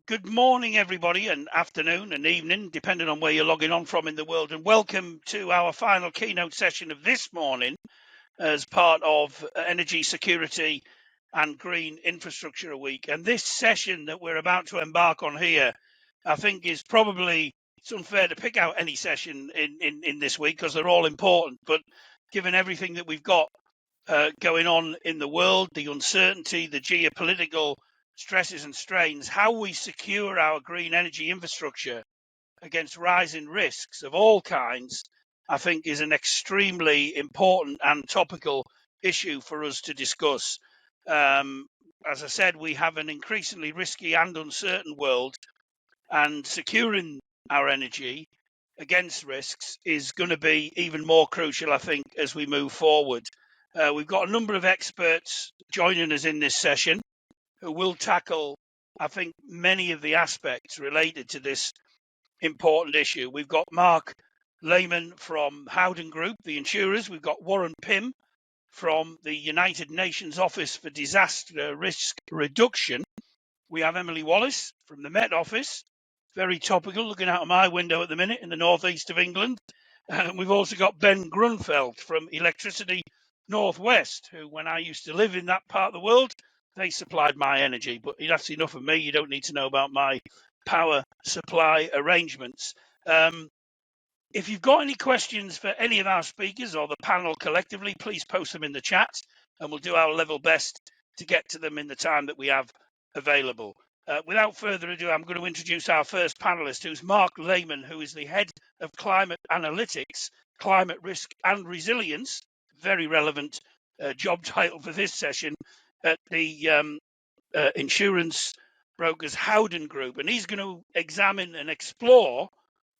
Good morning, everybody, and afternoon and evening, depending on where you're logging on from in the world. And welcome to our final keynote session of this morning as part of Energy Security and Green Infrastructure Week. And this session that we're about to embark on here, I think is probably, it's unfair to pick out any session in this week because they're all important. But given everything that we've got going on in the world, the uncertainty, the geopolitical stresses and strains, how we secure our green energy infrastructure against rising risks of all kinds, I think is an extremely important and topical issue for us to discuss. As I said, we have an increasingly risky and uncertain world, and securing our energy against risks is going to be even more crucial, I think, as we move forward. We've got a number of experts joining us in this session who will tackle, I think, many of the aspects related to this important issue. We've got Marc Lehmann from Howden Group, the insurers. We've got Warren Pimm from the United Nations Office for Disaster Risk Reduction. We have Emily Wallace from the Met Office, very topical, looking out of my window at the minute in the northeast of England. And we've also got Ben Grunfeld from Electricity Northwest, who, when I used to live in that part of the world, they supplied my energy. But that's enough of me. You don't need to know about my power supply arrangements. If you've got any questions for any of our speakers or the panel collectively, please post them in the chat and we'll do our level best to get to them in the time that we have available. Without further ado, I'm going to introduce our first panelist, who's Marc Lehmann, who is the head of climate analytics, climate risk and resilience, very relevant job title for this session, at the insurance brokers Howden Group. And he's going to examine and explore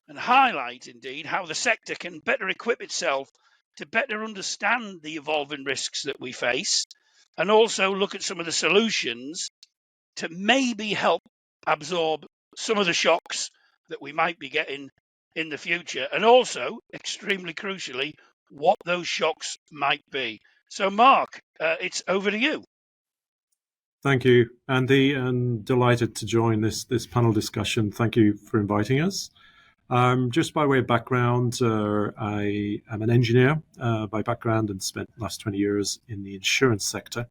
and highlight, indeed, how the sector can better equip itself to better understand the evolving risks that we face, and also look at some of the solutions to maybe help absorb some of the shocks that we might be getting in the future, and also, extremely crucially, what those shocks might be. So, Marc, it's over to you. Thank you, Andy, and delighted to join this panel discussion. Thank you for inviting us. Just by way of background, I am an engineer by background and spent the last 20 years in the insurance sector,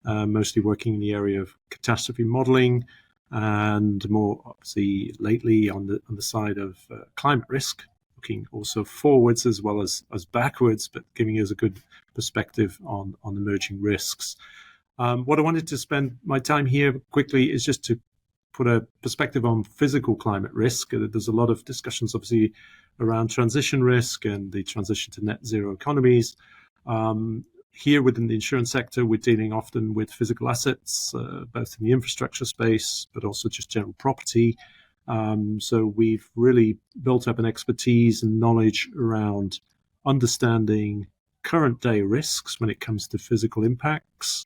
mostly working in the area of catastrophe modeling and more obviously lately on the side of climate risk, looking also forwards as well as backwards, but giving us a good perspective on emerging risks. What I wanted to spend my time here quickly is just to put a perspective on physical climate risk. There's a lot of discussions, obviously, around transition risk and the transition to net zero economies. Here within the insurance sector, we're dealing often with physical assets, both in the infrastructure space, but also just general property. So we've really built up an expertise and knowledge around understanding current day risks when it comes to physical impacts,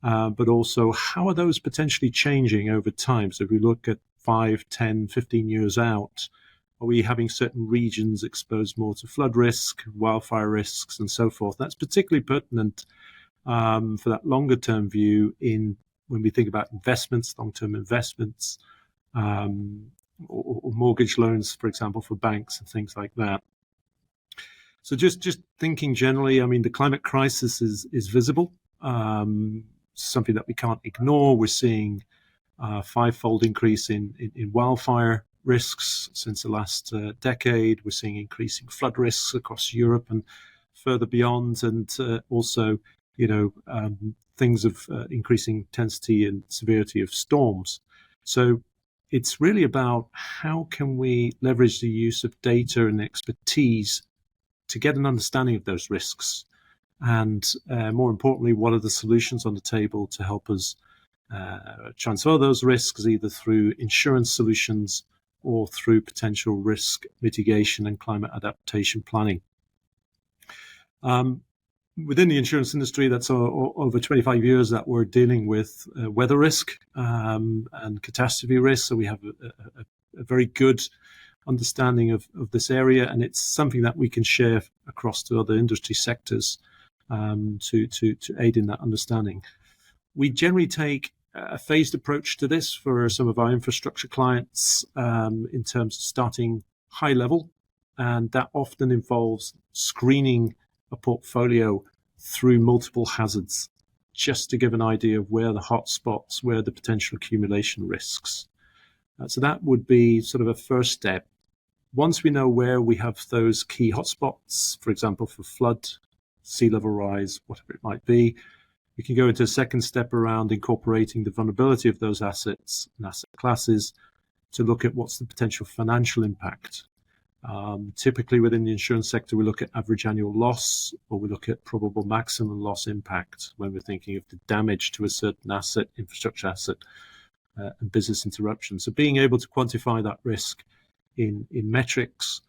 but also how are those potentially changing over time? So if we look at 5, 10, 15 years out, are we having certain regions exposed more to flood risk, wildfire risks, and so forth? That's particularly pertinent for that longer term view when we think about investments, long-term investments, or mortgage loans, for example, for banks and things like that. So just thinking generally, I mean, the climate crisis is visible. Something that we can't ignore. We're seeing a five-fold increase in wildfire risks since the last decade. We're seeing increasing flood risks across Europe and further beyond, and also, things of increasing intensity and severity of storms. So it's really about how can we leverage the use of data and expertise to get an understanding of those risks. And more importantly, what are the solutions on the table to help us transfer those risks, either through insurance solutions or through potential risk mitigation and climate adaptation planning. Within the insurance industry, that's over 25 years that we're dealing with weather risk and catastrophe risk. So we have a very good understanding of this area, and it's something that we can share across to other industry sectors to aid in that understanding. We generally take a phased approach to this for some of our infrastructure clients in terms of starting high level, and that often involves screening a portfolio through multiple hazards, just to give an idea of where the hot spots, where the potential accumulation risks. So that would be sort of a first step. Once we know where we have those key hotspots, for example, for flood, sea level rise, whatever it might be, we can go into a second step around incorporating the vulnerability of those assets and asset classes to look at what's the potential financial impact. Typically within the insurance sector, we look at average annual loss, or we look at probable maximum loss impact when we're thinking of the damage to a certain asset, infrastructure asset, and business interruption. So being able to quantify that risk in metrics.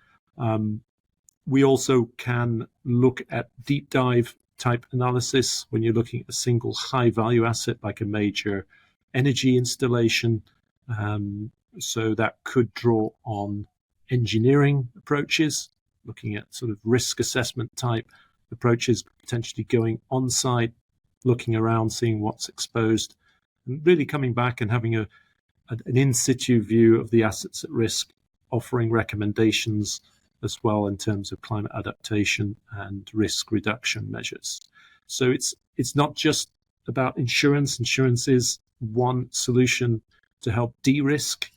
We also can look at deep dive type analysis when you're looking at a single high value asset like a major energy installation. So that could draw on engineering approaches, looking at sort of risk assessment type approaches, potentially going on site, looking around, seeing what's exposed, and really coming back and having an in situ view of the assets at risk, offering recommendations as well in terms of climate adaptation and risk reduction measures. So it's not just about insurance. Insurance is one solution to help de-risk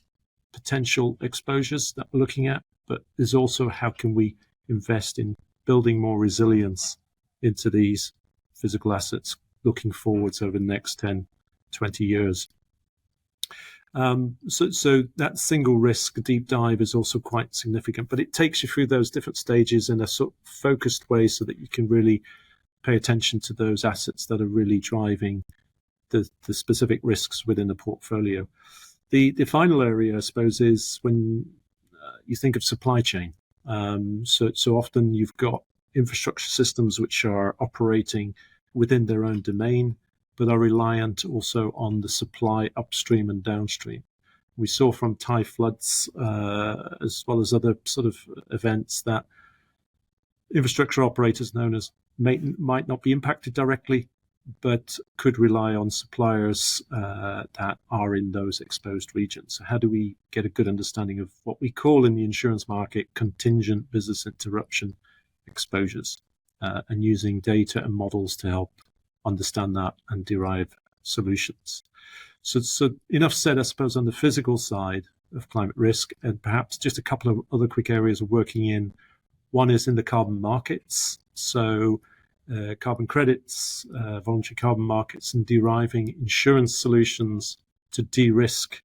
potential exposures that we're looking at, but there's also how can we invest in building more resilience into these physical assets looking forwards over the next 10, 20 years. So that single risk deep dive is also quite significant, but it takes you through those different stages in a sort of focused way so that you can really pay attention to those assets that are really driving the specific risks within the portfolio. The final area, I suppose, is when you think of supply chain. So often you've got infrastructure systems which are operating within their own domain, but are reliant also on the supply upstream and downstream. We saw from Thai floods, as well as other sort of events, that infrastructure operators known as might not be impacted directly, but could rely on suppliers that are in those exposed regions. So how do we get a good understanding of what we call in the insurance market contingent business interruption exposures, and using data and models to help understand that and derive solutions. So enough said, I suppose, on the physical side of climate risk, and perhaps just a couple of other quick areas of working in. One is in the carbon markets. So carbon credits, voluntary carbon markets, and deriving insurance solutions to de-risk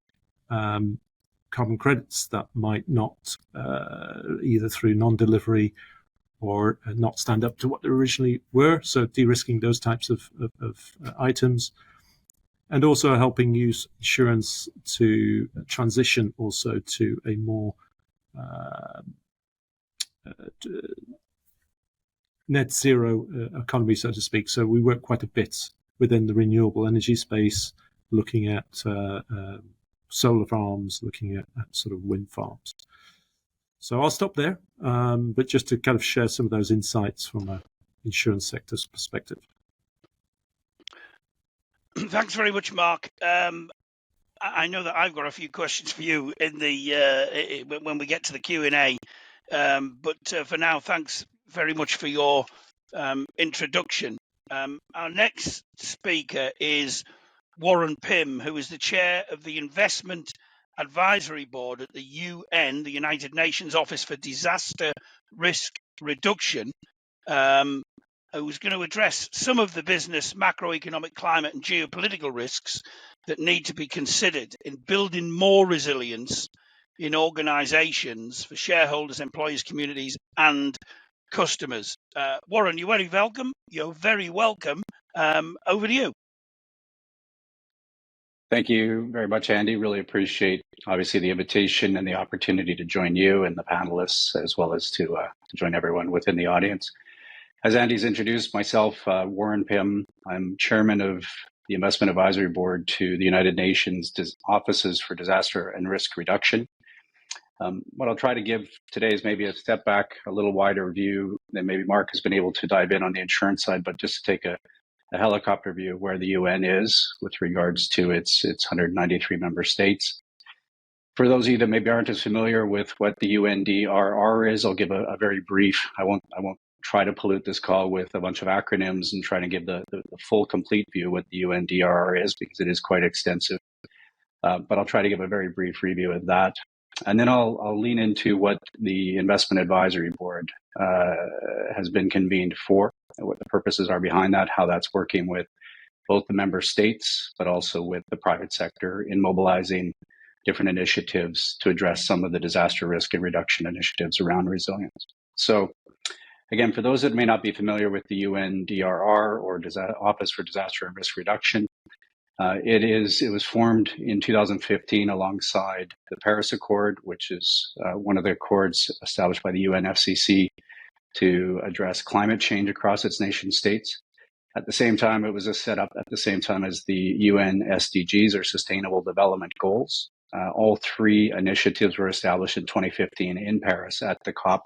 carbon credits that might not, either through non-delivery or not stand up to what they originally were. So de-risking those types of items, and also helping use insurance to transition also to a more net zero economy, so to speak. So we work quite a bit within the renewable energy space, looking at solar farms, looking at sort of wind farms. So I'll stop there, but just to kind of share some of those insights from an insurance sector's perspective. Thanks very much, Marc. I know that I've got a few questions for you in the when we get to the Q&A, but for now, thanks very much for your introduction. Our next speaker is Warren Pimm, who is the chair of the Investment Advisory Board at the UN, the United Nations Office for Disaster Risk Reduction, who's going to address some of the business, macroeconomic, climate and geopolitical risks that need to be considered in building more resilience in organisations for shareholders, employees, communities and customers. Warren, you're very welcome. You're very welcome. Over to you. Thank you very much, Andy. Really appreciate, obviously, the invitation and the opportunity to join you and the panelists, as well as to join everyone within the audience. As Andy's introduced myself, Warren Pimm. I'm chairman of the Investment Advisory Board to the United Nations Offices for Disaster and Risk Reduction. What I'll try to give today is maybe a step back, a little wider view than maybe Marc has been able to dive in on the insurance side, but just to take a a helicopter view of where the UN is with regards to its 193 member states. For those of you that maybe aren't as familiar with what the UNDRR is, I'll give a very brief. I won't try to pollute this call with a bunch of acronyms and try to give the full complete view of what the UNDRR is, because it is quite extensive. But I'll try to give a very brief review of that. And then I'll lean into what the Investment Advisory Board has been convened for, what the purposes are behind that, how that's working with both the member states, but also with the private sector in mobilizing different initiatives to address some of the disaster risk and reduction initiatives around resilience. So again, for those that may not be familiar with the UNDRR, or Office for Disaster and Risk Reduction, it was formed in 2015 alongside the Paris Accord, which is one of the accords established by the UNFCCC to address climate change across its nation states. At the same time, it was set up at the same time as the UN SDGs, or Sustainable Development Goals. All three initiatives were established in 2015 in Paris at the COP,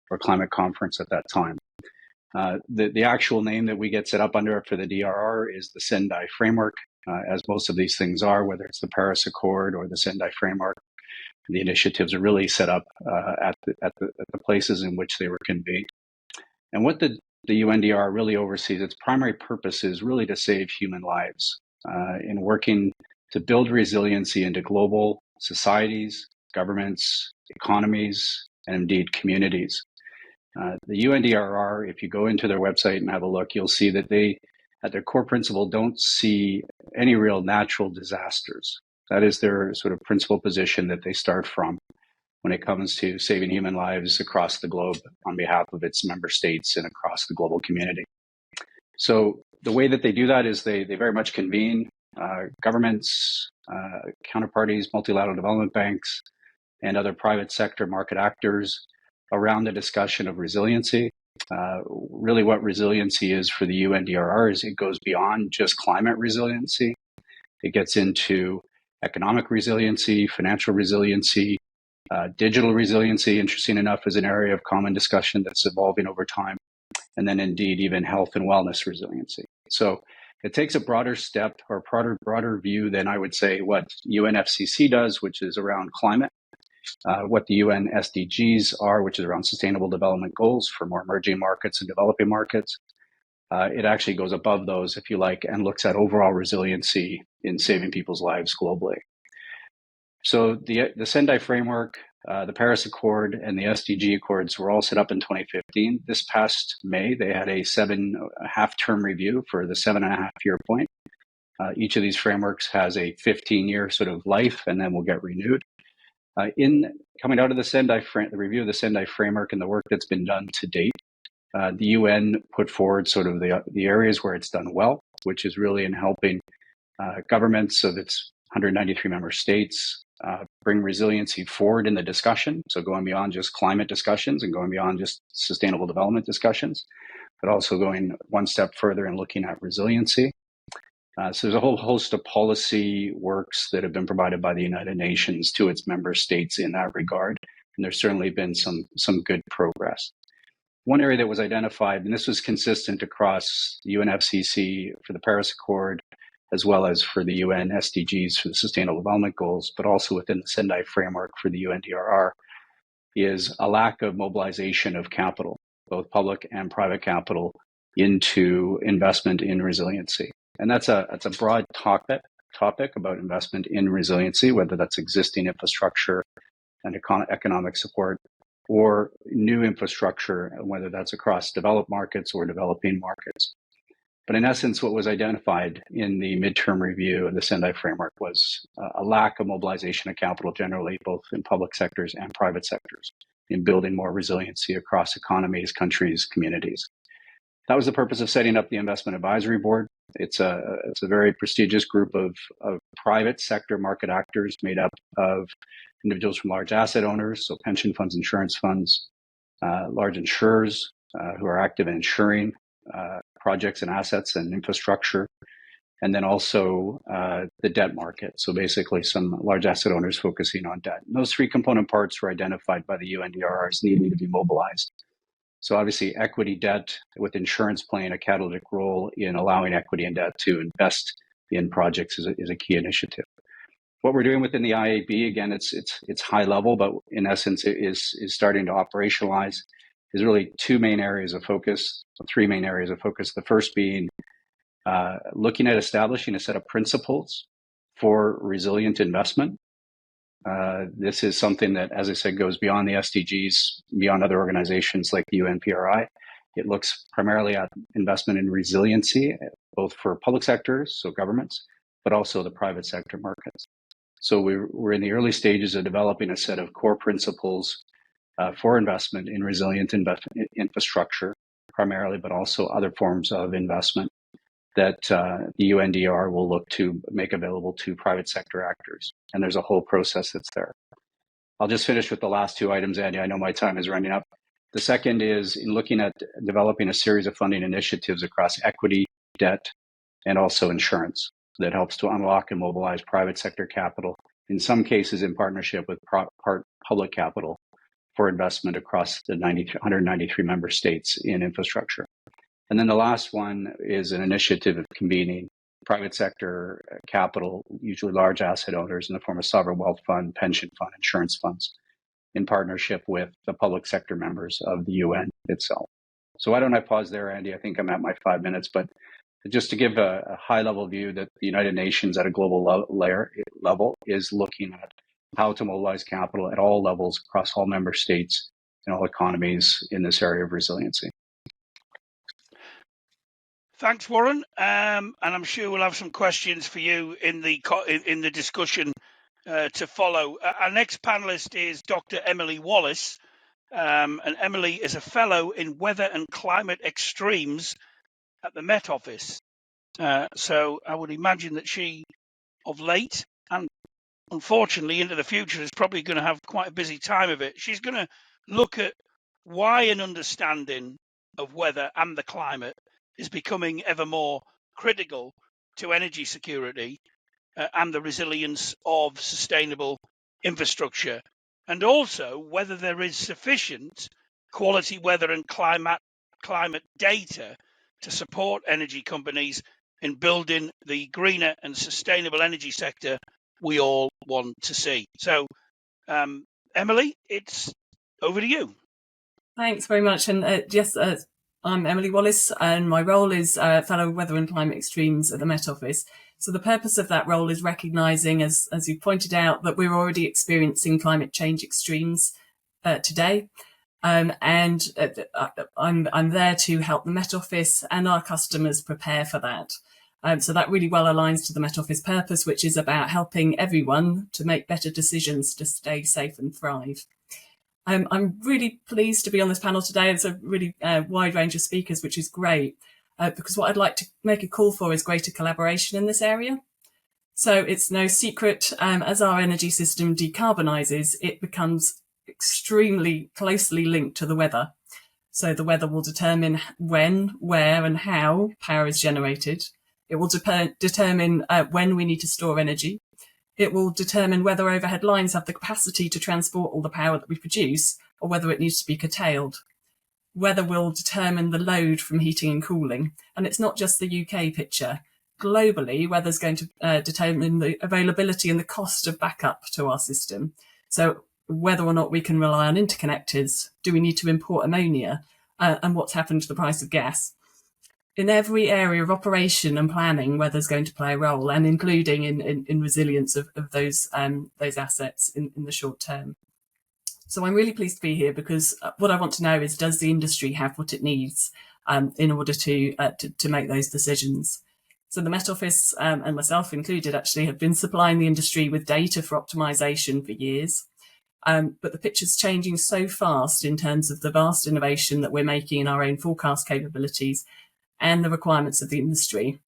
or climate conference at that time. The actual name that we get set up under for the DRR is the Sendai Framework, as most of these things are, whether it's the Paris Accord or the Sendai Framework. The initiatives are really set up at the places in which they were convened. And what the UNDR really oversees, its primary purpose is really to save human lives in working to build resiliency into global societies, governments, economies, and indeed communities. The UNDRR, if you go into their website and have a look, you'll see that they, at their core principle, don't see any real natural disasters. That is their sort of principal position that they start from when it comes to saving human lives across the globe on behalf of its member states and across the global community. So the way that they do that is they very much convene governments, counterparties, multilateral development banks, and other private sector market actors around the discussion of resiliency. Really what resiliency is for the UNDRR is it goes beyond just climate resiliency. It gets into economic resiliency, financial resiliency, digital resiliency, interesting enough, is an area of common discussion that's evolving over time. And then indeed even health and wellness resiliency. So it takes a broader step, or a broader view than I would say what UNFCCC does, which is around climate, what the UN SDGs are, which is around sustainable development goals for more emerging markets and developing markets. It actually goes above those, if you like, and looks at overall resiliency in saving people's lives globally. So the Sendai Framework, the Paris Accord, and the SDG Accords were all set up in 2015. This past May, they had a 7.5-term review for the 7.5-year point. Each of these frameworks has a 15-year sort of life, and then will get renewed. In coming out of the review of the Sendai Framework and the work that's been done to date, the UN put forward sort of the areas where it's done well, which is really in helping governments of its 193 member states bring resiliency forward in the discussion. So going beyond just climate discussions and going beyond just sustainable development discussions, but also going one step further and looking at resiliency. So there's a whole host of policy works that have been provided by the United Nations to its member states in that regard. And there's certainly been some good progress. One area that was identified, and this was consistent across the UNFCCC for the Paris Accord, as well as for the UN SDGs for the Sustainable Development Goals, but also within the Sendai Framework for the UNDRR, is a lack of mobilization of capital, both public and private capital, into investment in resiliency. And that's a broad topic about investment in resiliency, whether that's existing infrastructure and economic support, or new infrastructure, whether that's across developed markets or developing markets. But in essence, what was identified in the midterm review of the Sendai Framework was a lack of mobilization of capital generally, both in public sectors and private sectors, in building more resiliency across economies, countries, communities. That was the purpose of setting up the Investment Advisory Board. It's a very prestigious group of private sector market actors made up of individuals from large asset owners, so pension funds, insurance funds, large insurers who are active in insuring projects and assets and infrastructure, and then also the debt market. So basically some large asset owners focusing on debt. And those three component parts were identified by the UNDRR as needing to be mobilized. So obviously equity debt with insurance playing a catalytic role in allowing equity and debt to invest in projects is a key initiative. What we're doing within the IAB, again, it's high level, but in essence it is starting to operationalize. There's really three main areas of focus. The first being looking at establishing a set of principles for resilient investment. This is something that, as I said, goes beyond the SDGs, beyond other organizations like the UNPRI. It looks primarily at investment in resiliency, both for public sectors, so governments, but also the private sector markets. So we're in the early stages of developing a set of core principles for investment in resilient infrastructure, primarily, but also other forms of investment that the UNDR will look to make available to private sector actors. And there's a whole process that's there. I'll just finish with the last two items, Andy. I know my time is running up. The second is in looking at developing a series of funding initiatives across equity, debt, and also insurance that helps to unlock and mobilize private sector capital, in some cases in partnership with public capital for investment across the 193 member states in infrastructure. And then the last one is an initiative of convening private sector capital, usually large asset owners in the form of sovereign wealth fund, pension fund, insurance funds, in partnership with the public sector members of the UN itself. So why don't I pause there, Andy? I think I'm at my 5 minutes, but just to give a high-level view that the United Nations at a global level is looking at how to mobilize capital at all levels across all member states and all economies in this area of resiliency. Thanks, Warren. And I'm sure we'll have some questions for you in the discussion to follow. Our next panelist is Dr. Emily Wallace. And Emily is a fellow in weather and climate extremes at the Met Office. So I would imagine that she, of late, and unfortunately into the future, is probably going to have quite a busy time of it. She's going to look at why an understanding of weather and the climate is becoming ever more critical to energy security and the resilience of sustainable infrastructure, and also whether there is sufficient quality weather and climate data to support energy companies in building the greener and sustainable energy sector we all want to see. So, Emily, it's over to you. Thanks very much. And yes, I'm Emily Wallace, and my role is Fellow Weather and Climate Extremes at the Met Office. So the purpose of that role is recognising, as you pointed out, that we're already experiencing climate change extremes today. And I'm there to help the Met Office and our customers prepare for that. So that really well aligns to the Met Office purpose, which is about helping everyone to make better decisions to stay safe and thrive. I'm really pleased to be on this panel today. It's a really wide range of speakers, which is great, because what I'd like to make a call for is greater collaboration in this area. So it's no secret, as our energy system decarbonises, it becomes extremely closely linked to the weather. So the weather will determine when, where and how power is generated. It will determine when we need to store energy. It will determine whether overhead lines have the capacity to transport all the power that we produce, or whether it needs to be curtailed. Weather will determine the load from heating and cooling. And it's not just the UK picture. Globally, weather's going to determine the availability and the cost of backup to our system. So whether or not we can rely on interconnectors, do we need to import ammonia, and what's happened to the price of gas? In every area of operation and planning, weather's going to play a role, and including in resilience of those assets in the short term. So I'm really pleased to be here, because what I want to know is, does the industry have what it needs in order to make those decisions? So the Met Office, and myself included, actually have been supplying the industry with data for optimisation for years. But the picture's changing so fast in terms of the vast innovation that we're making in our own forecast capabilities and the requirements of the industry.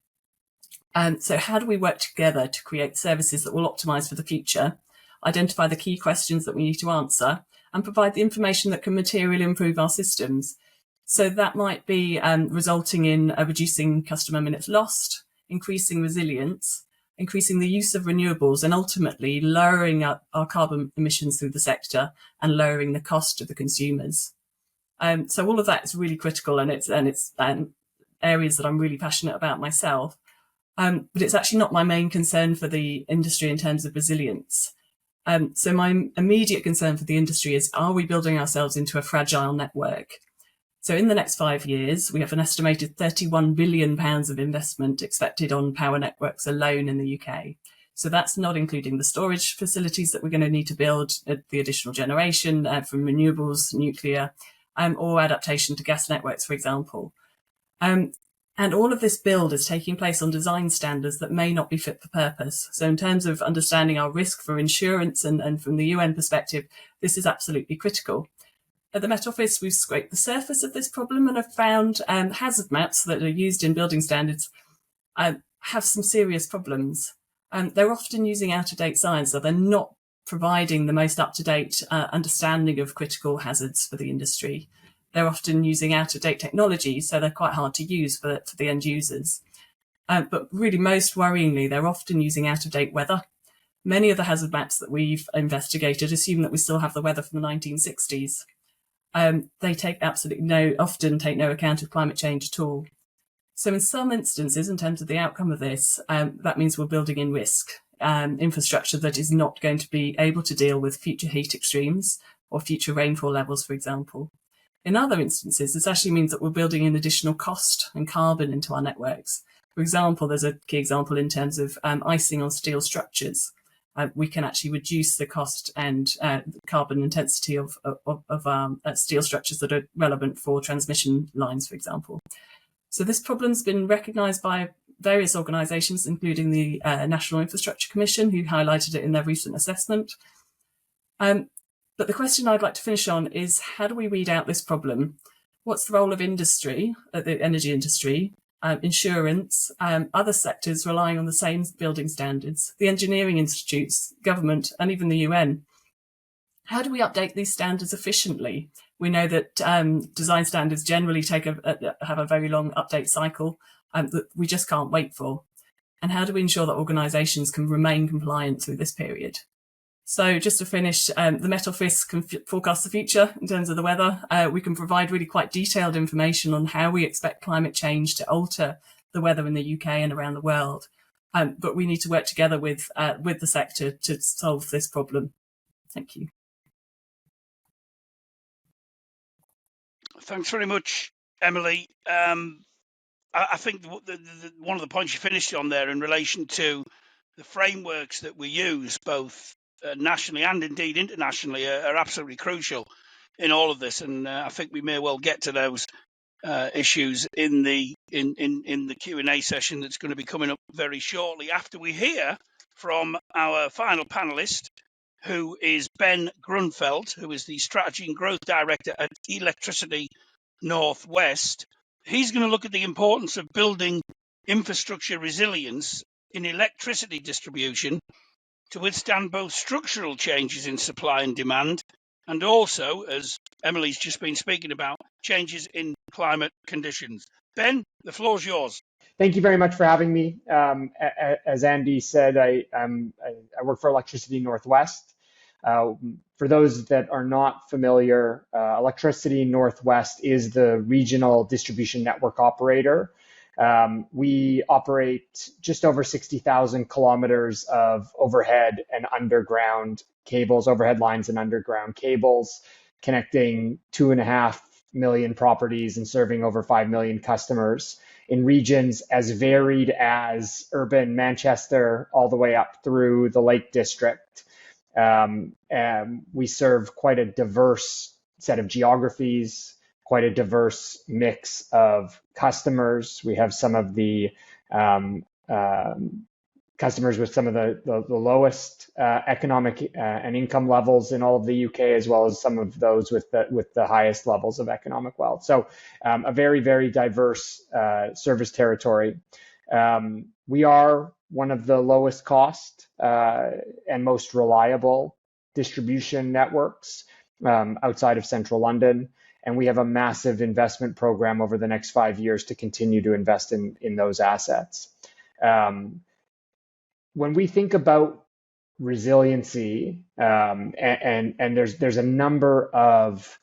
So how do we work together to create services that will optimise for the future, identify the key questions that we need to answer, and provide the information that can materially improve our systems? So that might be resulting in reducing customer minutes lost, increasing resilience, increasing the use of renewables, and ultimately lowering our carbon emissions through the sector and lowering the cost to the consumers. So all of that is really critical, and it's areas that I'm really passionate about myself. But it's actually not my main concern for the industry in terms of resilience. So my immediate concern for the industry is, are we building ourselves into a fragile network? So in the next 5 years, we have an estimated £31 billion of investment expected on power networks alone in the UK. So that's not including the storage facilities that we're going to need to build, the additional generation from renewables, nuclear, or adaptation to gas networks, for example. And all of this build is taking place on design standards that may not be fit for purpose. So in terms of understanding our risk for insurance and from the UN perspective, this is absolutely critical. At the Met Office, we've scraped the surface of this problem and have found hazard maps that are used in building standards have some serious problems. They're often using out-of-date science, so they're not providing the most up-to-date understanding of critical hazards for the industry. They're often using out-of-date technology, so they're quite hard to use for the end users. But really, most worryingly, they're often using out-of-date weather. Many of the hazard maps that we've investigated assume that we still have the weather from the 1960s. They often take no account of climate change at all. So in some instances, in terms of the outcome of this, that means we're building in risk, infrastructure that is not going to be able to deal with future heat extremes or future rainfall levels, for example. In other instances, this actually means that we're building in additional cost and carbon into our networks. For example, there's a key example in terms of icing on steel structures. We can actually reduce the cost and carbon intensity of steel structures that are relevant for transmission lines, for example. So this problem's been recognised by various organisations, including the National Infrastructure Commission, who highlighted it in their recent assessment. But the question I'd like to finish on is, how do we weed out this problem? What's the role of industry, the energy industry, insurance, other sectors relying on the same building standards, the engineering institutes, government, and even the UN? How do we update these standards efficiently? We know that design standards generally have a very long update cycle that we just can't wait for. And how do we ensure that organisations can remain compliant through this period? So just to finish, the Met Office can forecast the future in terms of the weather. We can provide really quite detailed information on how we expect climate change to alter the weather in the UK and around the world. But we need to work together with the sector to solve this problem. Thank you. Thanks very much, Emily. I think one of the points you finished on there in relation to the frameworks that we use, both nationally and indeed internationally, are absolutely crucial in all of this. And I think we may well get to those issues in the Q&A session that's going to be coming up very shortly, after we hear from our final panelist, who is Ben Grunfeld, who is the Strategy and Growth Director at Electricity Northwest. He's going to look at the importance of building infrastructure resilience in electricity distribution to withstand both structural changes in supply and demand, and also, as Emily's just been speaking about, changes in climate conditions. Ben, the floor's yours. Thank you very much for having me. As Andy said, I work for Electricity Northwest. For those that are not familiar, Electricity Northwest is the regional distribution network operator. We operate just over 60,000 kilometers of overhead and underground cables, overhead lines and underground cables, connecting 2.5 million properties and serving over 5 million customers in regions as varied as urban Manchester all the way up through the Lake District. We serve quite a diverse set of geographies, quite a diverse mix of customers. We have some of the customers with some of the lowest economic and income levels in all of the UK, as well as some of those with the highest levels of economic wealth. So a very, very diverse service territory. We are one of the lowest cost and most reliable distribution networks outside of central London. And we have a massive investment program over the next 5 years to continue to invest in those assets. When we think about resiliency, and there's a number of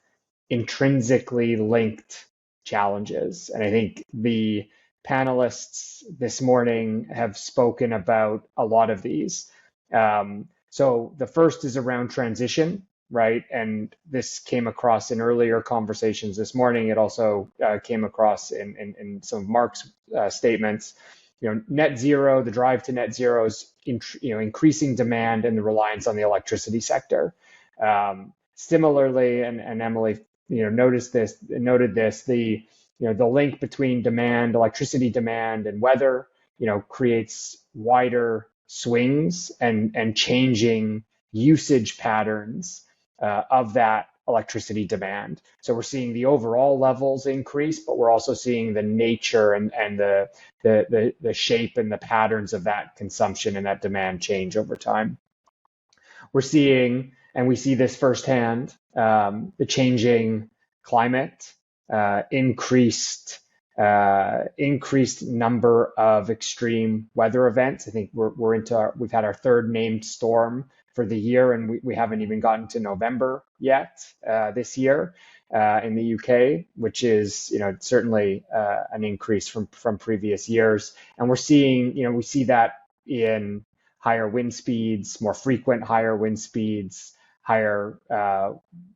intrinsically linked challenges. And I think the panelists this morning have spoken about a lot of these. So the first is around transition, right? And this came across in earlier conversations this morning. It also came across in some of Marc's statements. Net zero, the drive to net zero is increasing demand and the reliance on the electricity sector. Similarly, and Emily noted this, the link between demand, electricity demand, and weather creates wider swings and changing usage patterns of that electricity demand. So we're seeing the overall levels increase, but we're also seeing the nature and the shape and the patterns of that consumption and that demand change over time. We're seeing, and we see this firsthand, the changing climate, increased number of extreme weather events. I think we've had our third named storm for the year, and we haven't even gotten to November yet this year in the UK, which is certainly an increase from previous years. And we're seeing we see that in higher wind speeds, more frequent higher wind speeds, higher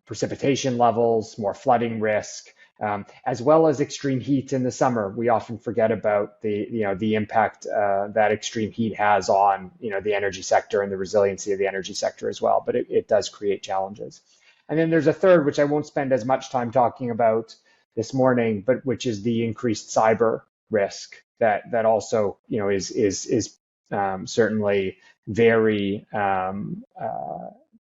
precipitation levels, more flooding risk, as well as extreme heat in the summer. We often forget about the impact that extreme heat has on the energy sector and the resiliency of the energy sector as well. But it does create challenges. And then there's a third, which I won't spend as much time talking about this morning, but which is the increased cyber risk that also is certainly very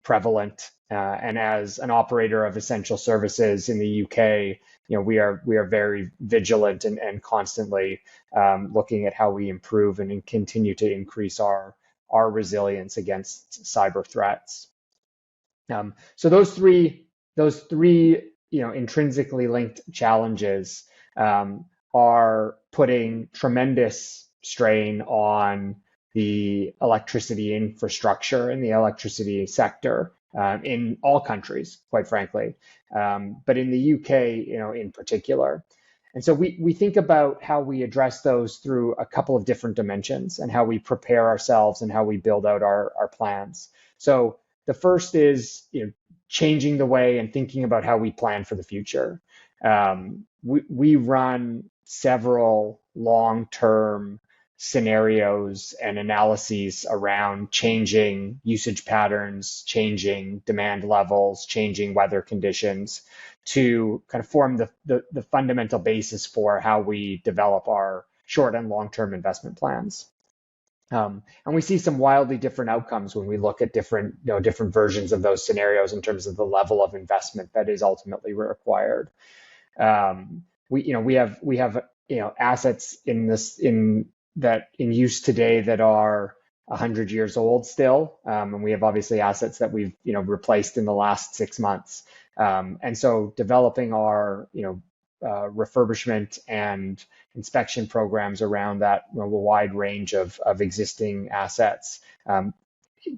prevalent. And as an operator of essential services in the UK, we are very vigilant and constantly looking at how we improve and continue to increase our resilience against cyber threats. So those three intrinsically linked challenges are putting tremendous strain on the electricity infrastructure and the electricity sector in all countries, quite frankly, but in the UK, in particular. And so we think about how we address those through a couple of different dimensions and how we prepare ourselves and how we build out our plans. So the first is changing the way and thinking about how we plan for the future. We run several long-term scenarios and analyses around changing usage patterns, changing demand levels, changing weather conditions to kind of form the fundamental basis for how we develop our short and long-term investment plans. And we see some wildly different outcomes when we look at different versions of those scenarios in terms of the level of investment that is ultimately required. We have assets in use today that are 100 years old still, and we have obviously assets that we've replaced in the last 6 months. And so developing our refurbishment and inspection programs around that wide range of existing assets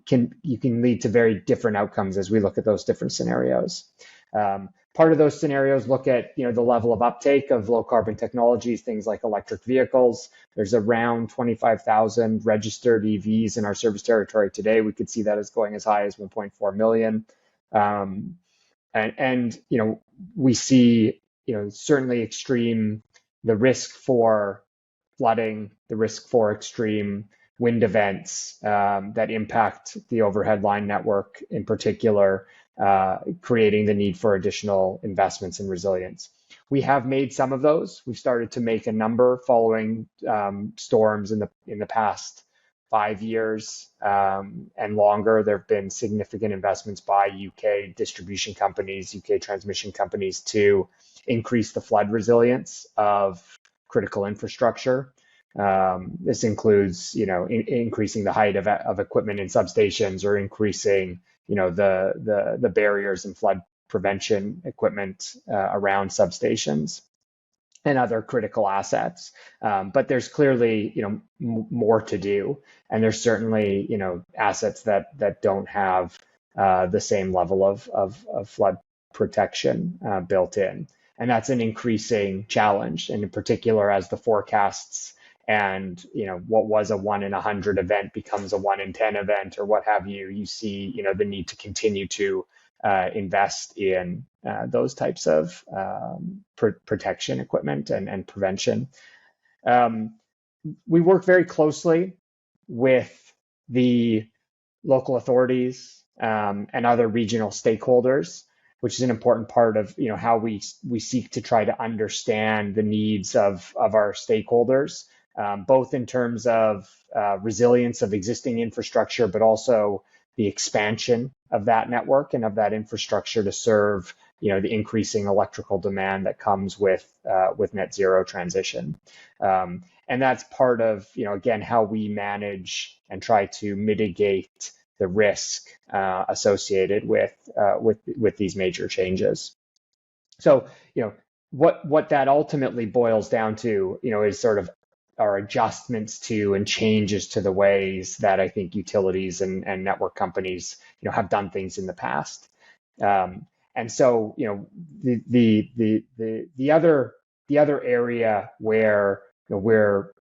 can lead to very different outcomes as we look at those different scenarios. Part of those scenarios look at the level of uptake of low carbon technologies, things like electric vehicles. There's around 25,000 registered EVs in our service territory today. We could see that as going as high as 1.4 million. And we see certainly the risk for flooding, the risk for extreme wind events that impact the overhead line network in particular, creating the need for additional investments in resilience. We have made some of those. We've started to make a number following storms in the past 5 years and longer. There have been significant investments by UK distribution companies, UK transmission companies to increase the flood resilience of critical infrastructure. This includes, increasing the height of equipment in substations or increasing, the barriers and flood prevention equipment around substations and other critical assets. But there's clearly, more to do, and there's certainly, assets that don't have the same level of flood protection built in. And that's an increasing challenge, and in particular as the forecasts and what was a 1 in 100 event becomes a 1 in 10 event or what have you. You see the need to continue to invest in those types of protection equipment and prevention. We work very closely with the local authorities and other regional stakeholders, which is an important part of how we seek to try to understand the needs of our stakeholders, both in terms of resilience of existing infrastructure, but also the expansion of that network and of that infrastructure to serve the increasing electrical demand that comes with net zero transition. And that's part of again how we manage and try to mitigate the risk associated with these major changes. So what that ultimately boils down to is sort of our adjustments to and changes to the ways that I think utilities and network companies have done things in the past. And so the other area where we're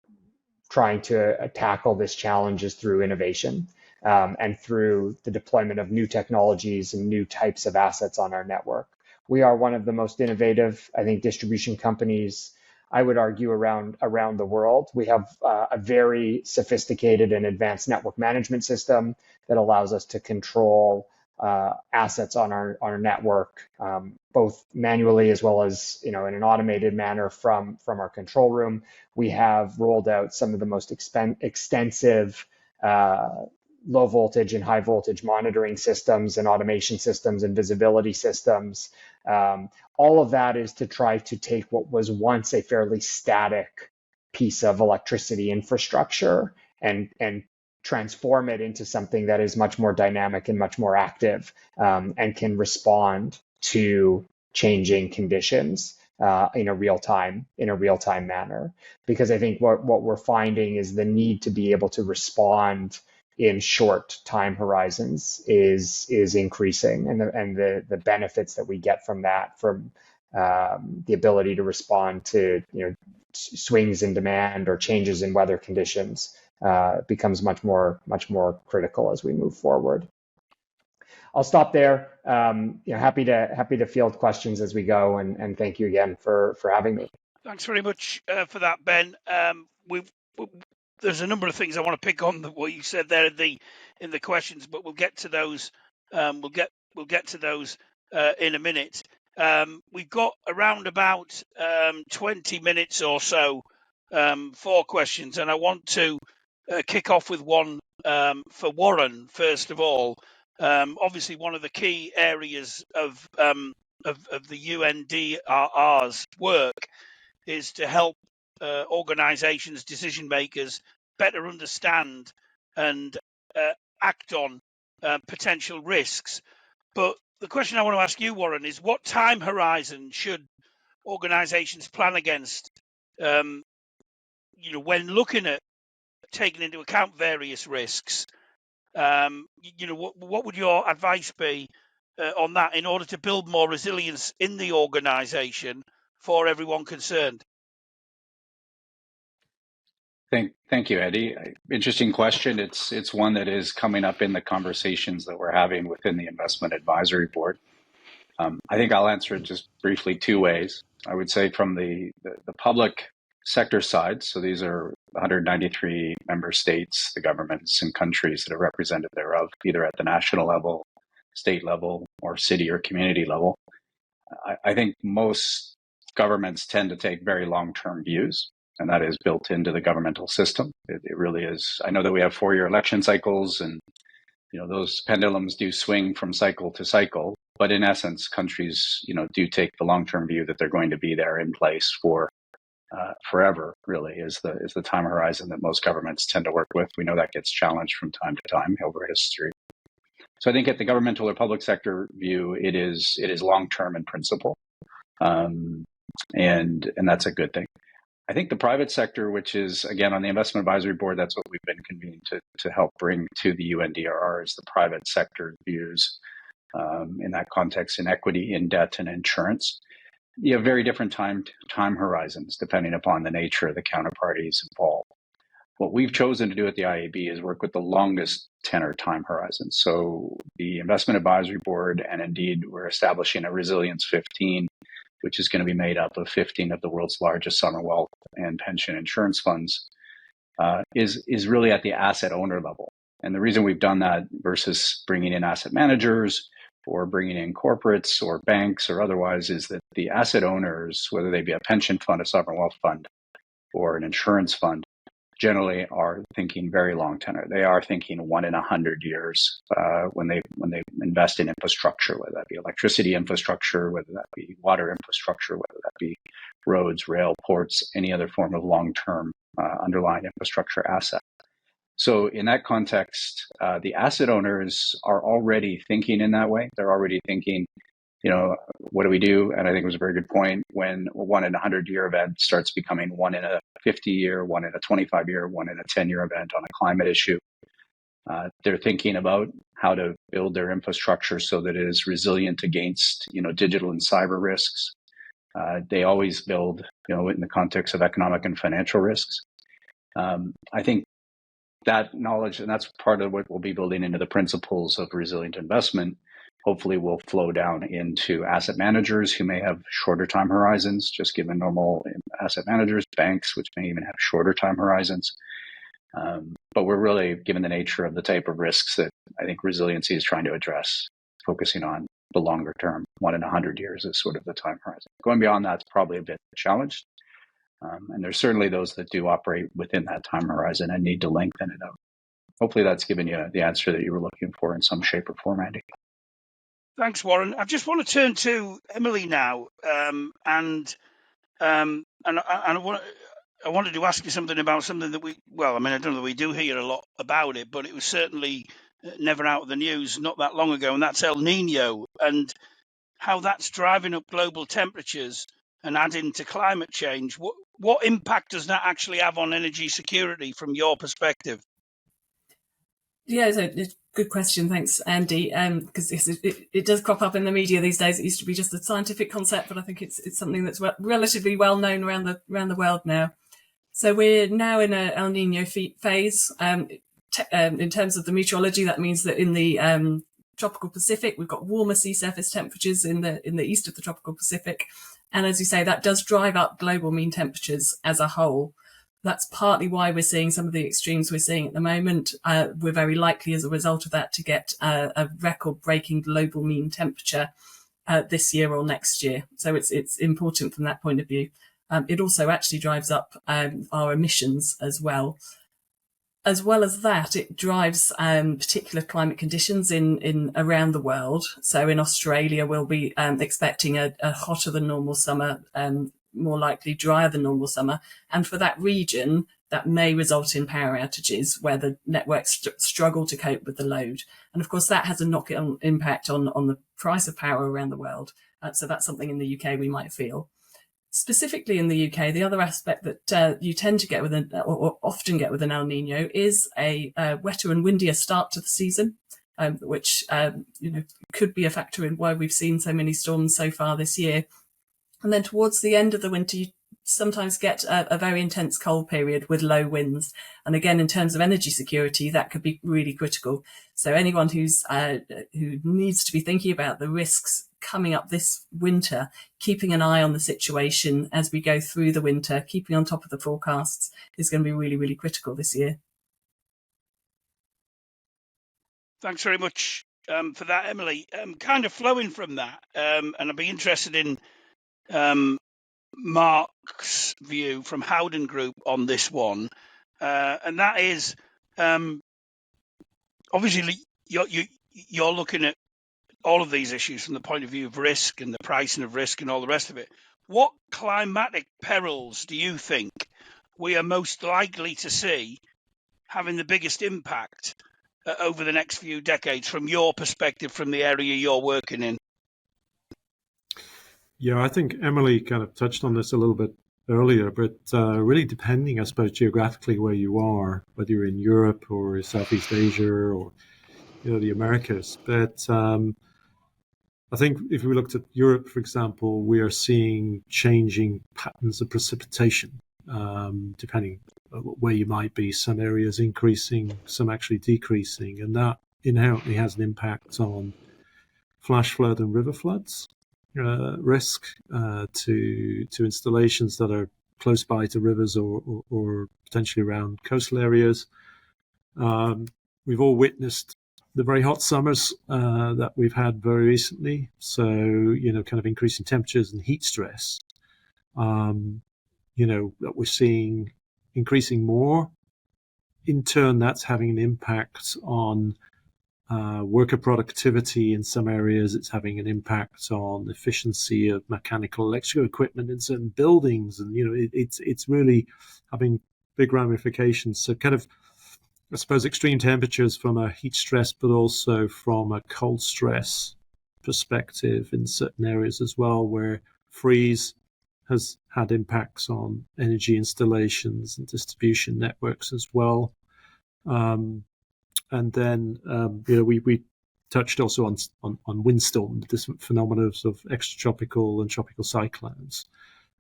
trying to tackle this challenge is through innovation and through the deployment of new technologies and new types of assets on our network. We are one of the most innovative, I think, distribution companies, I would argue, around the world. We have a very sophisticated and advanced network management system that allows us to control assets on our network, both manually as well as in an automated manner from our control room. We have rolled out some of the most extensive low voltage and high voltage monitoring systems and automation systems and visibility systems. All of that is to try to take what was once a fairly static piece of electricity infrastructure and transform it into something that is much more dynamic and much more active and can respond to changing conditions in a real time manner. Because I think what we're finding is the need to be able to respond in short time horizons is increasing, and the benefits that we get from that, from the ability to respond to swings in demand or changes in weather conditions becomes much more critical as we move forward. I'll stop there. Happy to field questions as we go, and thank you again for having me. Thanks very much for that, Ben. There's a number of things I want to pick on what you said there in the questions, but we'll get to those. We'll get to those in a minute. We've got around about 20 minutes or so for questions, and I want to kick off with one for Warren first of all. Obviously, one of the key areas of the UNDRR's work is to help organisations, decision makers, better understand and act on potential risks. But the question I want to ask you, Warren, is what time horizon should organisations plan against? When looking at taking into account various risks, what would your advice be on that in order to build more resilience in the organisation for everyone concerned? Thank you, Eddie. Interesting question. It's one that is coming up in the conversations that we're having within the Investment Advisory Board. I think I'll answer it just briefly two ways. I would say from the public sector side, so these are 193 member states, the governments and countries that are represented thereof, either at the national level, state level, or city or community level. I think most governments tend to take very long-term views, and that is built into the governmental system. It really is. I know that we have 4-year election cycles, and those pendulums do swing from cycle to cycle. But in essence, countries do take the long-term view that they're going to be there in place for forever. Really is the time horizon that most governments tend to work with. We know that gets challenged from time to time over history. So I think at the governmental or public sector view, it is long-term in principle, and that's a good thing. I think the private sector, which is, again, on the Investment Advisory Board, that's what we've been convened to help bring to the UNDRR, is the private sector views. in that context, in equity, in debt, and insurance. You have very different time horizons depending upon the nature of the counterparties involved. What we've chosen to do at the IAB is work with the longest tenor time horizon. So the Investment Advisory Board, and indeed we're establishing a Resilience 15, which is going to be made up of 15 of the world's largest sovereign wealth and pension insurance funds, is really at the asset owner level. And the reason we've done that versus bringing in asset managers or bringing in corporates or banks or otherwise is that the asset owners, whether they be a pension fund, a sovereign wealth fund, or an insurance fund, generally are thinking very long tenor. They are thinking 1 in 100 years when they invest in infrastructure, whether that be electricity infrastructure, whether that be water infrastructure, whether that be roads, rail, ports, any other form of long-term underlying infrastructure asset. So in that context, the asset owners are already thinking in that way. They're already thinking, what do we do? And I think it was a very good point when a 1 in 100 year event starts becoming 1 in a 50 year, 1 in a 25 year, 1 in a 10 year event on a climate issue. They're thinking about how to build their infrastructure so that it is resilient against, digital and cyber risks. They always build, in the context of economic and financial risks. I think that knowledge, and that's part of what we'll be building into the principles of resilient investment, hopefully will flow down into asset managers who may have shorter time horizons, just given normal asset managers, banks, which may even have shorter time horizons. But we're really, given the nature of the type of risks that I think resiliency is trying to address, focusing on the longer term, 1 in 100 years is sort of the time horizon. Going beyond that's probably a bit challenged. And there's certainly those that do operate within that time horizon and need to lengthen it out. Hopefully that's given you the answer that you were looking for in some shape or form, Andy. Thanks, Warren. I just want to turn to Emily now, and I wanted to ask you something about something that I don't know that we do hear a lot about it, but it was certainly never out of the news not that long ago, and that's El Nino and how that's driving up global temperatures and adding to climate change. What impact does that actually have on energy security from your perspective? Yeah, it's a good question. Thanks, Andy. Because it does crop up in the media these days. It used to be just a scientific concept, but I think it's something that's relatively well known around the world now. So we're now in a El Nino phase. In terms of the meteorology, that means that in the tropical Pacific, we've got warmer sea surface temperatures in the east of the tropical Pacific, and as you say, that does drive up global mean temperatures as a whole. That's partly why we're seeing some of the extremes we're seeing at the moment. We're very likely as a result of that to get a record-breaking global mean temperature this year or next year. So it's important from that point of view. It also actually drives up our emissions as well. As well as that, it drives particular climate conditions in around the world. So in Australia, we'll be expecting a hotter than normal summer, more likely drier than normal summer. And for that region, that may result in power outages where the networks struggle to cope with the load. And of course, that has a knock-on impact on the price of power around the world. So that's something in the UK we might feel. Specifically in the UK, the other aspect that you tend to get or often get with an El Nino is a wetter and windier start to the season, which could be a factor in why we've seen so many storms so far this year. And then towards the end of the winter, you sometimes get a very intense cold period with low winds. And again, in terms of energy security, that could be really critical. So anyone who needs to be thinking about the risks coming up this winter, keeping an eye on the situation as we go through the winter, keeping on top of the forecasts is going to be really, really critical this year. Thanks very much for that, Emily. Kind of flowing from that, and I'd be interested in Marc's view from Howden Group on this one, and that is obviously you're looking at all of these issues from the point of view of risk and the pricing of risk and all the rest of it. What climatic perils do you think we are most likely to see having the biggest impact over the next few decades from your perspective, from the area you're working in? Yeah, I think Emily kind of touched on this a little bit earlier, but really depending, I suppose, geographically where you are, whether you're in Europe or Southeast Asia or the Americas. But I think if we looked at Europe, for example, we are seeing changing patterns of precipitation, depending on where you might be. Some areas increasing, some actually decreasing, and that inherently has an impact on flash flood and river floods risk to installations that are close by to rivers or potentially around coastal areas. We've all witnessed the very hot summers that we've had very recently. So, kind of increasing temperatures and heat stress, that we're seeing increasing more. In turn, that's having an impact on worker productivity in some areas. It's having an impact on efficiency of mechanical, electrical equipment in certain buildings. And, it's really having big ramifications. So kind of, I suppose, extreme temperatures from a heat stress, but also from a cold stress perspective in certain areas as well, where freeze has had impacts on energy installations and distribution networks as well. And then, we touched also on windstorm, this phenomena of extratropical and tropical cyclones,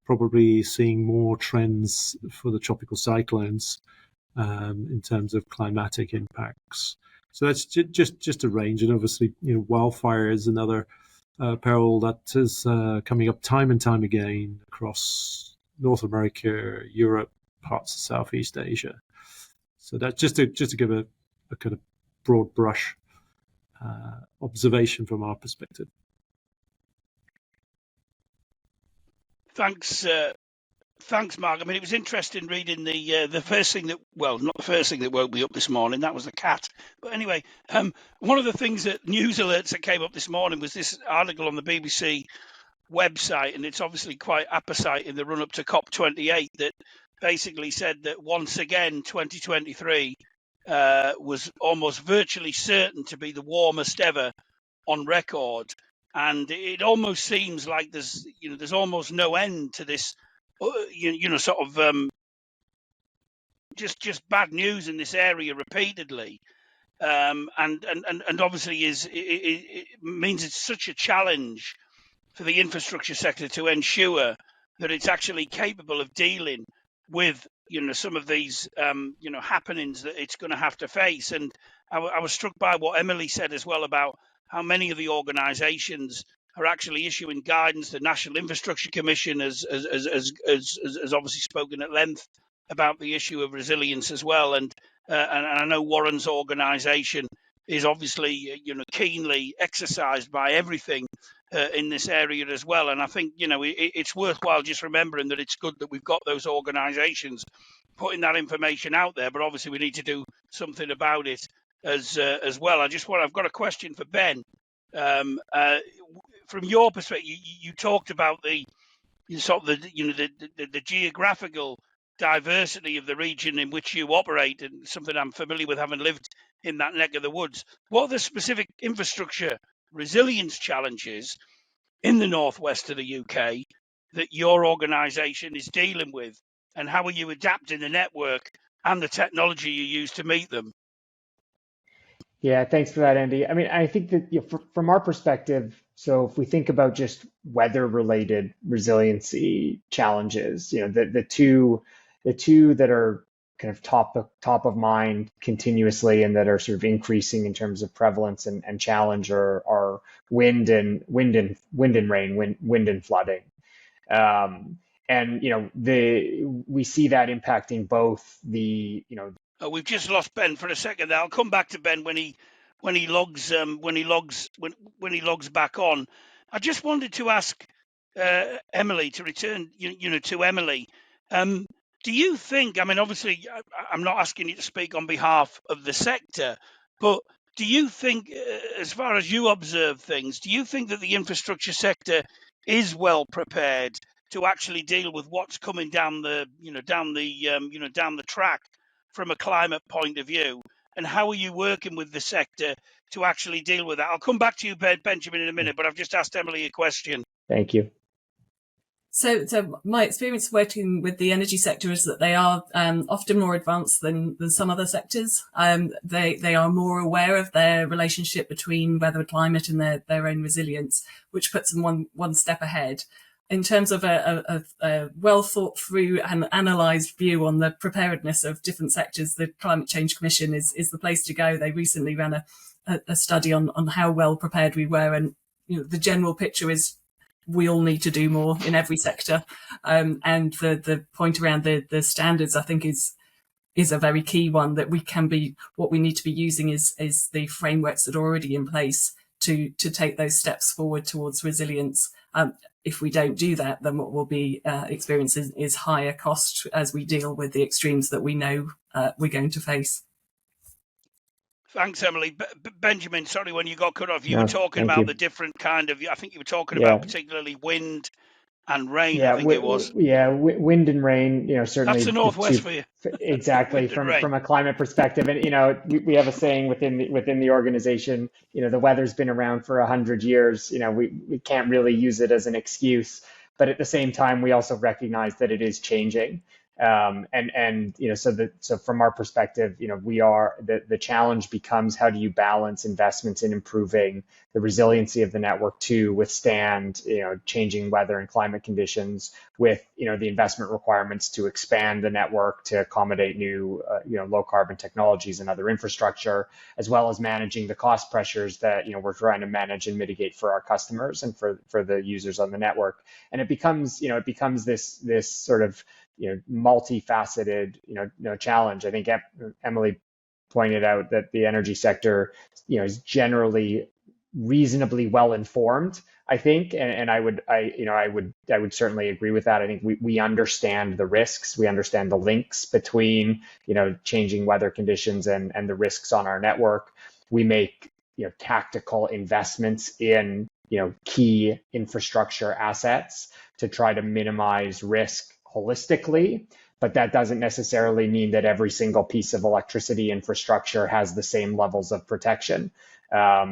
probably seeing more trends for the tropical cyclones in terms of climatic impacts. So that's just a range. And obviously, wildfire is another peril that is coming up time and time again across North America, Europe, parts of Southeast Asia. So that's just to give a kind of broad brush observation from our perspective. Thanks, Marc. I mean, it was interesting reading the first thing that, well, not the first thing that woke me up this morning. That was the cat. But anyway, one of the things that news alerts that came up this morning was this article on the BBC website, and it's obviously quite apposite in the run-up to COP28, that basically said that once again, 2023 was almost virtually certain to be the warmest ever on record. And it almost seems like there's almost no end to this, just bad news in this area repeatedly. And obviously it means it's such a challenge for the infrastructure sector to ensure that it's actually capable of dealing with some of these happenings that it's going to have to face. And I was struck by what Emily said as well about how many of the organisations are actually issuing guidance. The National Infrastructure Commission has obviously spoken at length about the issue of resilience as well, and I know Warren's organisation is obviously keenly exercised by everything in this area as well. And I think it's worthwhile just remembering that it's good that we've got those organisations putting that information out there, but obviously we need to do something about it as well. I've got a question for Ben. From your perspective, you talked about the geographical diversity of the region in which you operate, and something I'm familiar with, having lived in that neck of the woods. What are the specific infrastructure resilience challenges in the northwest of the UK that your organisation is dealing with, and how are you adapting the network and the technology you use to meet them? Yeah, thanks for that, Andy. I mean, I think that from our perspective, so if we think about just weather-related resiliency challenges, the two that are kind of top of mind continuously and that are sort of increasing in terms of prevalence and challenge are wind and rain, wind and flooding. And we see that impacting both the we've just lost Ben for a second. I'll come back to Ben when he logs back on. I just wanted to ask Emily, to return to Emily. Do you think, I mean, obviously, I'm not asking you to speak on behalf of the sector, but do you think, as far as you observe things, do you think that the infrastructure sector is well prepared to actually deal with what's coming down the track from a climate point of view? And how are you working with the sector to actually deal with that? I'll come back to you, Benjamin, in a minute, but I've just asked Emily a question. Thank you. So my experience working with the energy sector is that they are often more advanced than some other sectors. They are more aware of their relationship between weather and climate and their own resilience, which puts them one step ahead. In terms of a well thought through and analysed view on the preparedness of different sectors, the Climate Change Commission is the place to go. They recently ran a study on how well prepared we were, and the general picture is we all need to do more in every sector. And the point around the standards, I think, is a very key one, that what we need to be using is the frameworks that are already in place to take those steps forward towards resilience. If we don't do that, then what we'll be experiencing is higher cost as we deal with the extremes that we know we're going to face. Thanks, Emily. Benjamin, sorry, when you got cut off, you were talking about the different kind of, I think you were talking about particularly wind and rain, I think it was. Wind and rain, certainly. That's the Northwest for you. Exactly, from a climate perspective. And, we have a saying within the organization, the weather's been around for 100 years. We can't really use it as an excuse. But at the same time, we also recognize that it is changing. So from our perspective, the challenge becomes, how do you balance investments in improving the resiliency of the network to withstand, changing weather and climate conditions, with, the investment requirements to expand the network to accommodate new, low carbon technologies and other infrastructure, as well as managing the cost pressures that, we're trying to manage and mitigate for our customers and for the users on the network. And it becomes this sort of, multifaceted, challenge. I think Emily pointed out that the energy sector, is generally reasonably well informed, I think, and I would certainly agree with that. I think we understand the risks, we understand the links between, changing weather conditions and the risks on our network. We make, tactical investments in, key infrastructure assets to try to minimize risk holistically, but that doesn't necessarily mean that every single piece of electricity infrastructure has the same levels of protection,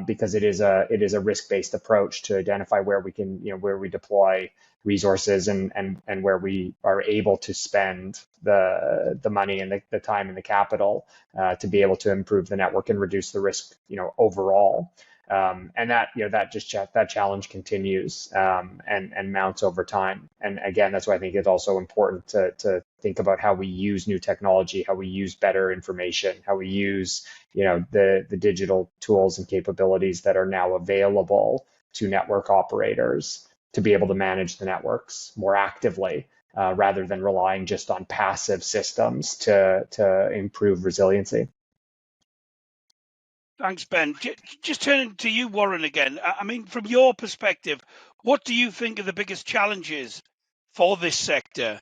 because it is a risk-based approach to identify where we can, where we deploy resources and where we are able to spend the money and the time and the capital to be able to improve the network and reduce the risk, overall. And that challenge continues and mounts over time. And again, that's why I think it's also important to think about how we use new technology, how we use better information, how we use, the digital tools and capabilities that are now available to network operators to be able to manage the networks more actively, rather than relying just on passive systems to improve resiliency. Thanks, Ben. Just turning to you, Warren, again. I mean, from your perspective, what do you think are the biggest challenges for this sector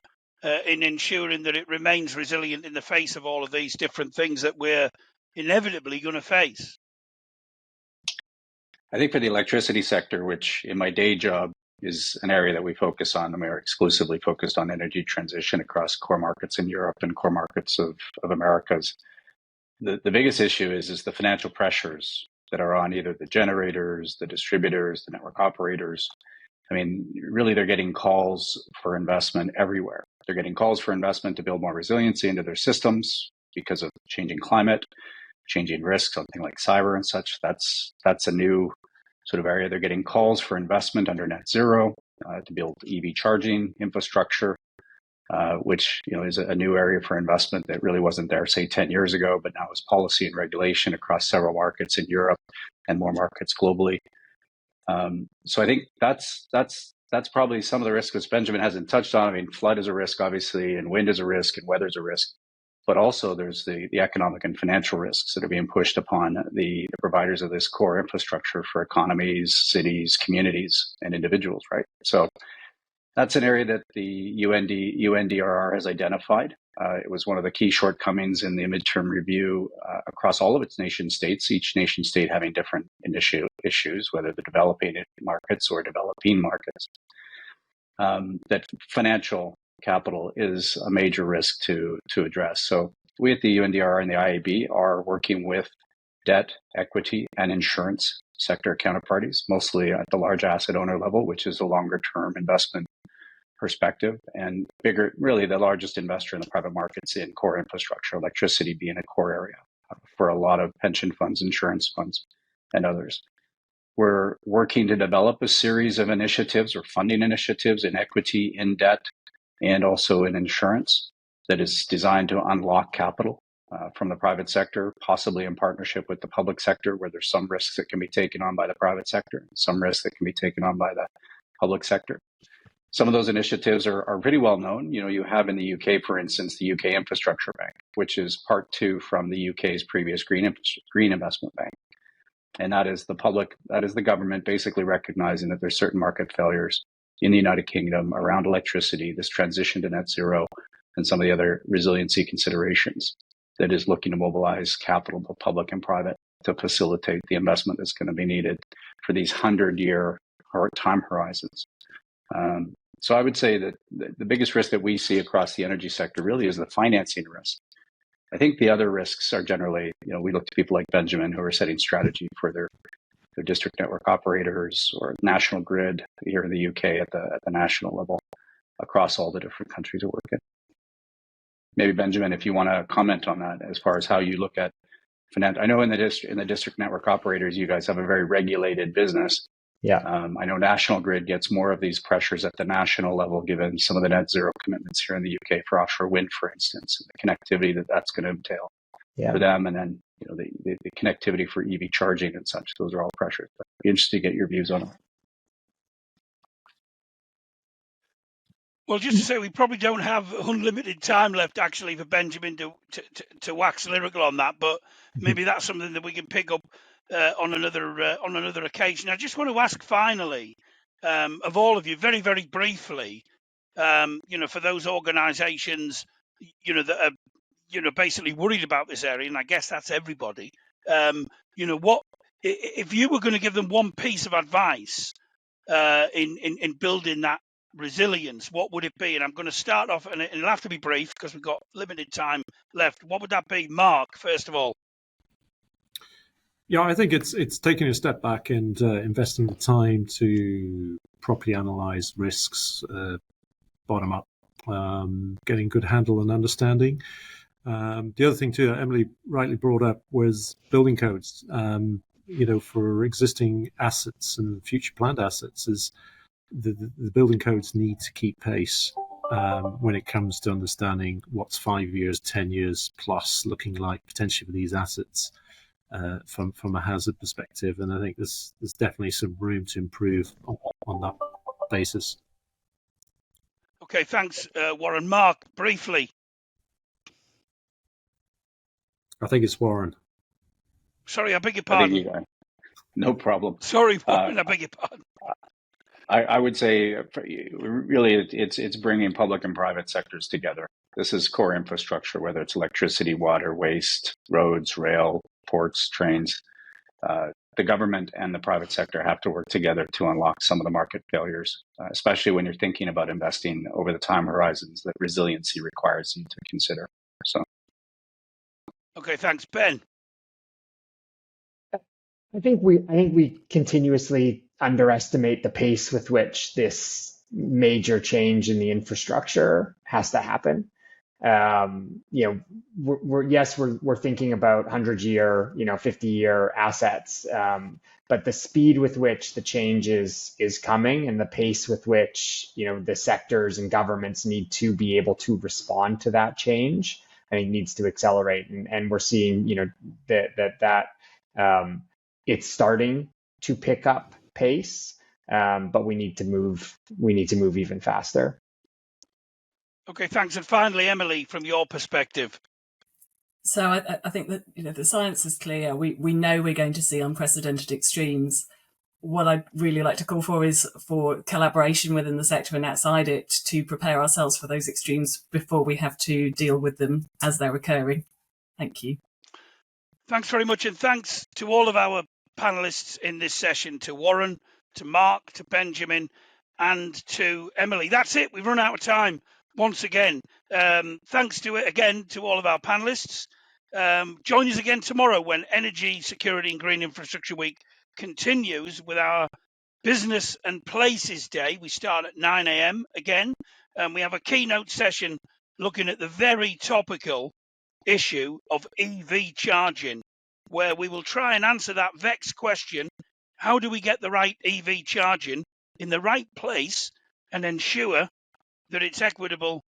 in ensuring that it remains resilient in the face of all of these different things that we're inevitably going to face? I think for the electricity sector, which in my day job is an area that we focus on, and we are exclusively focused on energy transition across core markets in Europe and core markets of Americas. The biggest issue is the financial pressures that are on either the generators, the distributors, the network operators. I mean, really, they're getting calls for investment everywhere. They're getting calls for investment to build more resiliency into their systems because of changing climate, changing risk, something like cyber and such. That's a new sort of area. They're getting calls for investment under net zero to build EV charging infrastructure, which is a new area for investment that really wasn't there, say, 10 years ago, but now is policy and regulation across several markets in Europe and more markets globally. So I think that's probably some of the risks that Benjamin hasn't touched on. I mean, flood is a risk, obviously, and wind is a risk, and weather is a risk. But also there's the economic and financial risks that are being pushed upon the providers of this core infrastructure for economies, cities, communities, and individuals, right? So that's an area that the UNDRR has identified. It was one of the key shortcomings in the midterm review across all of its nation states, each nation state having different issues, whether the developing markets or developing markets, that financial capital is a major risk to address. So we at the UNDRR and the IAB are working with debt, equity, and insurance sector counterparties, mostly at the large asset owner level, which is a longer term investment perspective, and bigger, really the largest investor in the private markets in core infrastructure, electricity being a core area for a lot of pension funds, insurance funds, and others. We're working to develop a series of initiatives or funding initiatives in equity, in debt, and also in insurance that is designed to unlock capital from the private sector, possibly in partnership with the public sector, where there's some risks that can be taken on by the private sector, some risks that can be taken on by the public sector. Some of those initiatives are pretty well known. You have in the UK, for instance, the UK Infrastructure Bank, which is part two from the UK's previous Green Investment Bank. And that is the government basically recognizing that there's certain market failures in the United Kingdom around electricity, this transition to net zero, and some of the other resiliency considerations, that is looking to mobilize capital, both public and private, to facilitate the investment that's going to be needed for these 100-year time horizons. So I would say that the biggest risk that we see across the energy sector really is the financing risk. I think the other risks are generally, we look to people like Benjamin who are setting strategy for their district network operators or national grid here in the UK at the national level across all the different countries we work in. Maybe Benjamin, if you want to comment on that as far as how you look at finance. I know in the district network operators, you guys have a very regulated business. Yeah. I know National Grid gets more of these pressures at the national level, given some of the net zero commitments here in the UK for offshore wind, for instance, and the connectivity that's going to entail for them, and then the connectivity for EV charging and such. Those are all pressures. But I'd be interested to get your views on it. Well, just to say, we probably don't have unlimited time left, actually, for Benjamin to wax lyrical on that, but maybe that's something that we can pick up on another occasion. I just want to ask finally of all of you, very, very briefly, for those organisations, that are, basically worried about this area, and I guess that's everybody. What if you were going to give them one piece of advice in building that resilience, what would it be? And I'm going to start off, and it'll have to be brief because we've got limited time left. What would that be, Marc? First of all. Yeah, I think it's taking a step back and investing the time to properly analyse risks, bottom up, getting good handle and understanding. The other thing too that Emily rightly brought up was building codes. For existing assets and future planned assets, is the building codes need to keep pace when it comes to understanding what's 5 years, 10 years plus looking like potentially for these assets. From a hazard perspective, and I think there's definitely some room to improve on that basis. Okay, thanks, Warren. Marc, briefly. I think it's Warren. Sorry, I beg your pardon. No problem. Sorry, Warren, I beg your pardon. I would say, really, it's bringing public and private sectors together. This is core infrastructure, whether it's electricity, water, waste, roads, rail, ports, trains. The government and the private sector have to work together to unlock some of the market failures, especially when you're thinking about investing over the time horizons that resiliency requires you to consider. So, okay, thanks, Ben. I think we continuously underestimate the pace with which this major change in the infrastructure has to happen. We're thinking about 100-year, 50-year assets, but the speed with which the change is coming and the pace with which the sectors and governments need to be able to respond to that change, I think needs to accelerate, and we're seeing that it's starting to pick up pace, but we need to move even faster. Okay, thanks. And finally, Emily, from your perspective. So I think that the science is clear. We know we're going to see unprecedented extremes. What I'd really like to call for is for collaboration within the sector and outside it to prepare ourselves for those extremes before we have to deal with them as they're occurring. Thank you. Thanks very much, and thanks to all of our panellists in this session, to Warren, to Marc, to Benjamin, and to Emily. That's it. We've run out of time. Once again, thanks to all of our panellists. Join us again tomorrow when Energy, Security and Green Infrastructure Week continues with our Business and Places Day. We start at 9 a.m. again, and we have a keynote session looking at the very topical issue of EV charging, where we will try and answer that vexed question: how do we get the right EV charging in the right place and ensure that it's equitable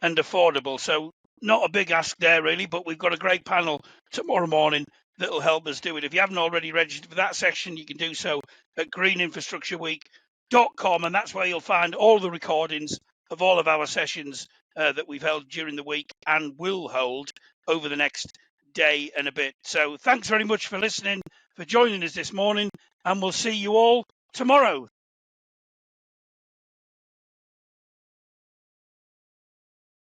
and affordable? So not a big ask there really, but we've got a great panel tomorrow morning that will help us do it. If you haven't already registered for that section, you can do so at greeninfrastructureweek.com, and that's where you'll find all the recordings of all of our sessions that we've held during the week and will hold over the next day and a bit. So thanks very much for listening, for joining us this morning, and we'll see you all tomorrow.